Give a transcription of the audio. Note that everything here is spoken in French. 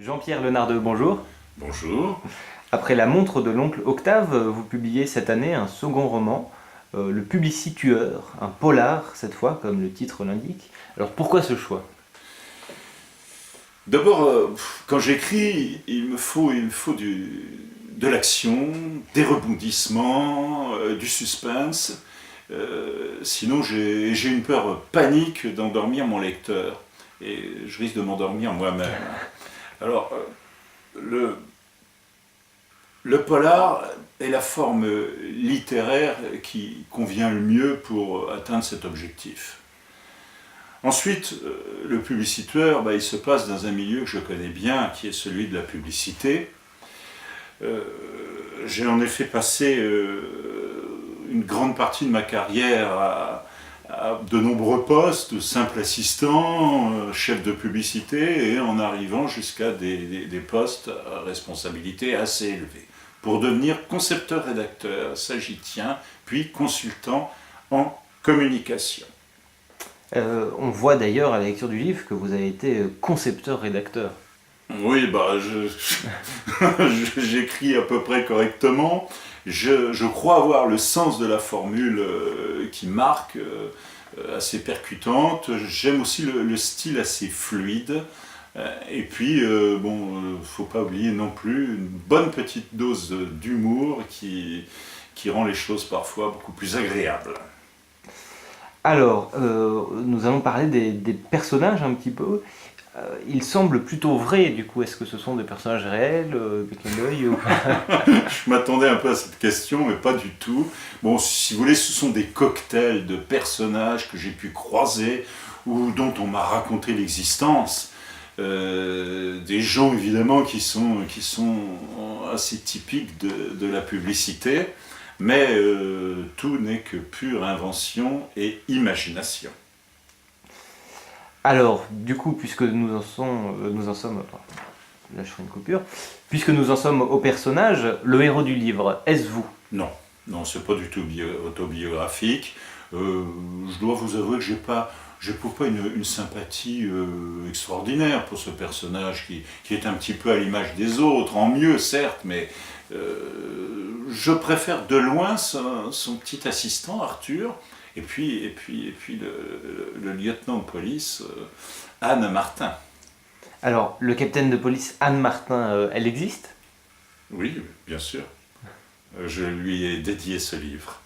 Jean-Pierre Lenardeux, bonjour. Bonjour. Après La montre de l'oncle Octave, vous publiez cette année un second roman, Le Publicitueur, un polar cette fois, comme le titre l'indique. Alors pourquoi ce choix? D'abord, quand j'écris, il me faut de l'action, des rebondissements, du suspense. Sinon, j'ai une peur panique d'endormir mon lecteur. Et je risque de m'endormir moi-même. Alors, le, le polar est la forme littéraire qui convient le mieux pour atteindre cet objectif. Ensuite, le publiciteur, il se place dans un milieu que je connais bien, qui est celui de la publicité. Euh, j'ai en effet passé une grande partie de ma carrière à de nombreux postes, simple assistant, chef de publicité, et en arrivant jusqu'à des postes à responsabilité assez élevée, pour devenir concepteur-rédacteur, sagitien, puis consultant en communication. On voit d'ailleurs à la lecture du livre que vous avez été concepteur-rédacteur. Oui, j'écris à peu près correctement. Je crois avoir le sens de la formule qui marque, assez percutante. J'aime aussi le style assez fluide. Et puis, faut pas oublier non plus une bonne petite dose d'humour qui rend les choses parfois beaucoup plus agréables. Alors, nous allons parler des personnages un petit peu. Ils semblent plutôt vrais, du coup, est-ce que ce sont des personnages réels, des clins d'œil ou... Je m'attendais un peu à cette question, mais pas du tout. Bon, si vous voulez, ce sont des cocktails de personnages que j'ai pu croiser ou dont on m'a raconté l'existence. Des gens, évidemment, qui sont assez typiques de la publicité, mais tout n'est que pure invention et imagination. Alors, du coup, puisque nous en sommes, là je ferai une coupure, puisque nous en sommes au personnage, le héros du livre, est-ce vous? Non, non, c'est pas du tout autobiographique. Je dois vous avouer que j'éprouve pas une sympathie extraordinaire pour ce personnage qui est un petit peu à l'image des autres, en mieux certes, mais je préfère de loin son petit assistant Arthur, et puis le lieutenant de police Anne Martin. Alors, le capitaine de police Anne Martin, elle existe? Oui, bien sûr. Je lui ai dédié ce livre.